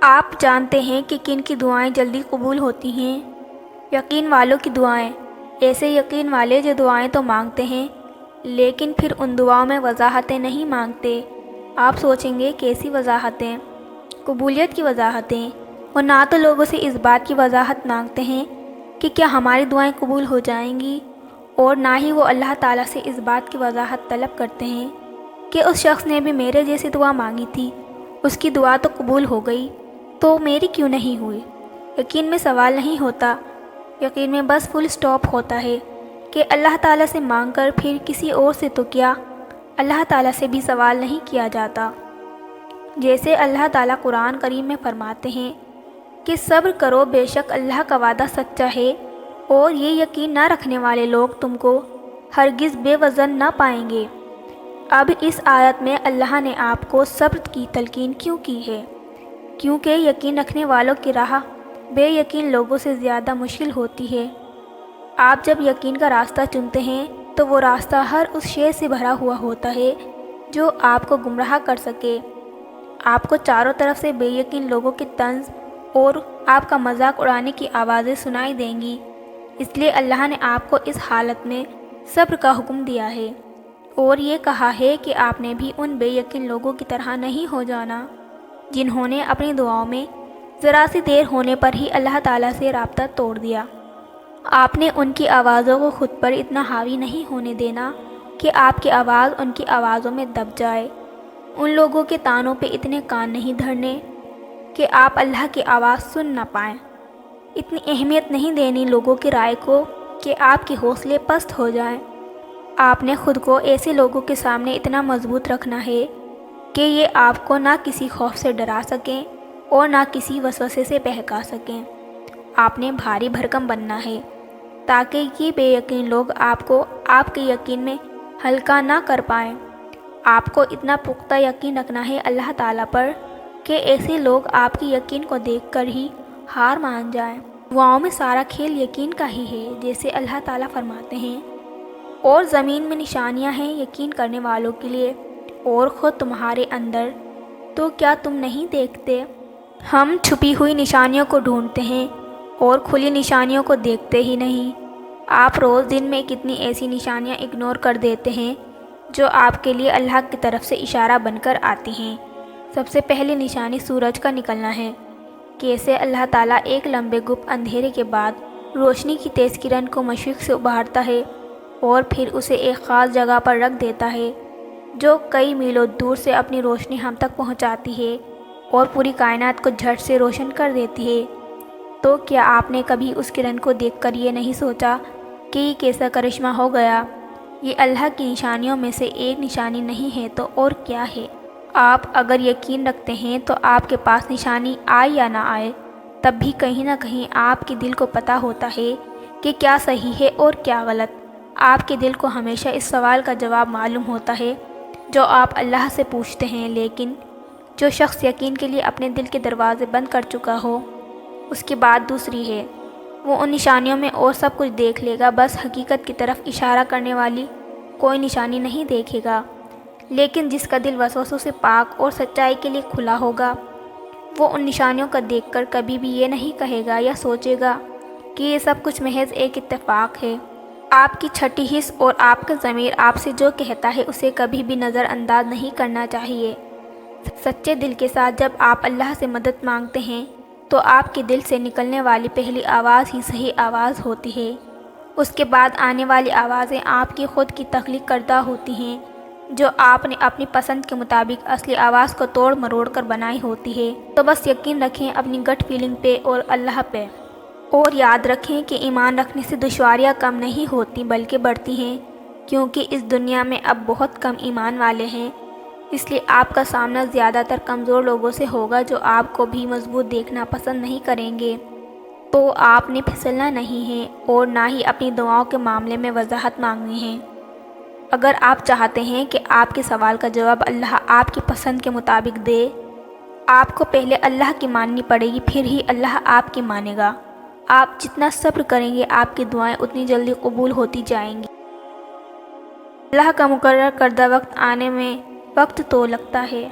آپ جانتے ہیں کہ کن کی دعائیں جلدی قبول ہوتی ہیں؟ یقین والوں کی دعائیں۔ ایسے یقین والے جو دعائیں تو مانگتے ہیں لیکن پھر ان دعاؤں میں وضاحتیں نہیں مانگتے۔ آپ سوچیں گے کیسی وضاحتیں؟ قبولیت کی وضاحتیں۔ وہ نہ تو لوگوں سے اس بات کی وضاحت مانگتے ہیں کہ کیا ہماری دعائیں قبول ہو جائیں گی، اور نہ ہی وہ اللہ تعالیٰ سے اس بات کی وضاحت طلب کرتے ہیں کہ اس شخص نے بھی میرے جیسی دعا مانگی تھی، اس کی دعا تو قبول ہو گئی، تو میری کیوں نہیں ہوئی؟ یقین میں سوال نہیں ہوتا، یقین میں بس فل سٹاپ ہوتا ہے کہ اللہ تعالیٰ سے مانگ کر پھر کسی اور سے تو کیا، اللہ تعالیٰ سے بھی سوال نہیں کیا جاتا۔ جیسے اللہ تعالیٰ قرآن کریم میں فرماتے ہیں کہ صبر کرو، بے شک اللہ کا وعدہ سچا ہے، اور یہ یقین نہ رکھنے والے لوگ تم کو ہرگز بے وزن نہ پائیں گے۔ اب اس آیت میں اللہ نے آپ کو صبر کی تلقین کیوں کی ہے؟ کیونکہ یقین رکھنے والوں کی راہ بے یقین لوگوں سے زیادہ مشکل ہوتی ہے۔ آپ جب یقین کا راستہ چنتے ہیں تو وہ راستہ ہر اس شے سے بھرا ہوا ہوتا ہے جو آپ کو گمراہ کر سکے۔ آپ کو چاروں طرف سے بے یقین لوگوں کے طنز اور آپ کا مذاق اڑانے کی آوازیں سنائی دیں گی، اس لیے اللہ نے آپ کو اس حالت میں صبر کا حکم دیا ہے، اور یہ کہا ہے کہ آپ نے بھی ان بے یقین لوگوں کی طرح نہیں ہو جانا جنہوں نے اپنی دعاؤں میں ذرا سی دیر ہونے پر ہی اللہ تعالیٰ سے رابطہ توڑ دیا۔ آپ نے ان کی آوازوں کو خود پر اتنا حاوی نہیں ہونے دینا کہ آپ کی آواز ان کی آوازوں میں دب جائے، ان لوگوں کے طعنوں پہ اتنے کان نہیں دھرنے کہ آپ اللہ کی آواز سن نہ پائیں، اتنی اہمیت نہیں دینی لوگوں کی رائے کو کہ آپ کے حوصلے پست ہو جائیں۔ آپ نے خود کو ایسے لوگوں کے سامنے اتنا مضبوط رکھنا ہے کہ یہ آپ کو نہ کسی خوف سے ڈرا سکیں اور نہ کسی وسوسے سے بہکا سکیں۔ آپ نے بھاری بھرکم بننا ہے تاکہ یہ بے یقین لوگ آپ کو آپ کے یقین میں ہلکا نہ کر پائیں۔ آپ کو اتنا پختہ یقین رکھنا ہے اللہ تعالیٰ پر کہ ایسے لوگ آپ کی یقین کو دیکھ کر ہی ہار مان جائیں۔ دعاؤں میں سارا کھیل یقین کا ہی ہے، جیسے اللہ تعالیٰ فرماتے ہیں، اور زمین میں نشانیاں ہیں یقین کرنے والوں کے لیے، اور خود تمہارے اندر، تو کیا تم نہیں دیکھتے؟ ہم چھپی ہوئی نشانیوں کو ڈھونڈتے ہیں اور کھلی نشانیوں کو دیکھتے ہی نہیں۔ آپ روز دن میں کتنی ایسی نشانیاں اگنور کر دیتے ہیں جو آپ کے لیے اللہ کی طرف سے اشارہ بن کر آتی ہیں۔ سب سے پہلی نشانی سورج کا نکلنا ہے۔ کیسے اللہ تعالیٰ ایک لمبے گپ اندھیرے کے بعد روشنی کی تیز کرن کو مشرق سے ابھارتا ہے اور پھر اسے ایک خاص جگہ پر رکھ دیتا ہے جو کئی میلوں دور سے اپنی روشنی ہم تک پہنچاتی ہے اور پوری کائنات کو جھٹ سے روشن کر دیتی ہے۔ تو کیا آپ نے کبھی اس کرن کو دیکھ کر یہ نہیں سوچا کہ یہ کیسا کرشمہ ہو گیا؟ یہ اللہ کی نشانیوں میں سے ایک نشانی نہیں ہے تو اور کیا ہے؟ آپ اگر یقین رکھتے ہیں تو آپ کے پاس نشانی آئے یا نہ آئے، تب بھی کہیں نہ کہیں آپ کے دل کو پتہ ہوتا ہے کہ کیا صحیح ہے اور کیا غلط۔ آپ کے دل کو ہمیشہ اس سوال کا جواب معلوم ہوتا ہے جو آپ اللہ سے پوچھتے ہیں، لیکن جو شخص یقین کے لیے اپنے دل کے دروازے بند کر چکا ہو، اس کی بات دوسری ہے۔ وہ ان نشانیوں میں اور سب کچھ دیکھ لے گا، بس حقیقت کی طرف اشارہ کرنے والی کوئی نشانی نہیں دیکھے گا۔ لیکن جس کا دل وسوسوں سے پاک اور سچائی کے لیے کھلا ہوگا، وہ ان نشانیوں کا دیکھ کر کبھی بھی یہ نہیں کہے گا یا سوچے گا کہ یہ سب کچھ محض ایک اتفاق ہے۔ آپ کی چھٹی حس اور آپ کا ضمیر آپ سے جو کہتا ہے اسے کبھی بھی نظر انداز نہیں کرنا چاہیے۔ سچے دل کے ساتھ جب آپ اللہ سے مدد مانگتے ہیں تو آپ کے دل سے نکلنے والی پہلی آواز ہی صحیح آواز ہوتی ہے۔ اس کے بعد آنے والی آوازیں آپ کی خود کی تخلیق کردہ ہوتی ہیں جو آپ نے اپنی پسند کے مطابق اصلی آواز کو توڑ مروڑ کر بنائی ہوتی ہے۔ تو بس یقین رکھیں اپنی گٹ فیلنگ پہ اور اللہ پہ، اور یاد رکھیں کہ ایمان رکھنے سے دشواریاں کم نہیں ہوتی بلکہ بڑھتی ہیں، کیونکہ اس دنیا میں اب بہت کم ایمان والے ہیں، اس لیے آپ کا سامنا زیادہ تر کمزور لوگوں سے ہوگا جو آپ کو بھی مضبوط دیکھنا پسند نہیں کریں گے۔ تو آپ نے پھسلنا نہیں ہے اور نہ ہی اپنی دعاؤں کے معاملے میں وضاحت مانگنی ہے۔ اگر آپ چاہتے ہیں کہ آپ کے سوال کا جواب اللہ آپ کی پسند کے مطابق دے، آپ کو پہلے اللہ کی ماننی پڑے گی، پھر ہی اللہ آپ کی مانے گا۔ آپ جتنا صبر کریں گے آپ کی دعائیں اتنی جلدی قبول ہوتی جائیں گی۔ اللہ کا مقرر کردہ وقت آنے میں وقت تو لگتا ہے۔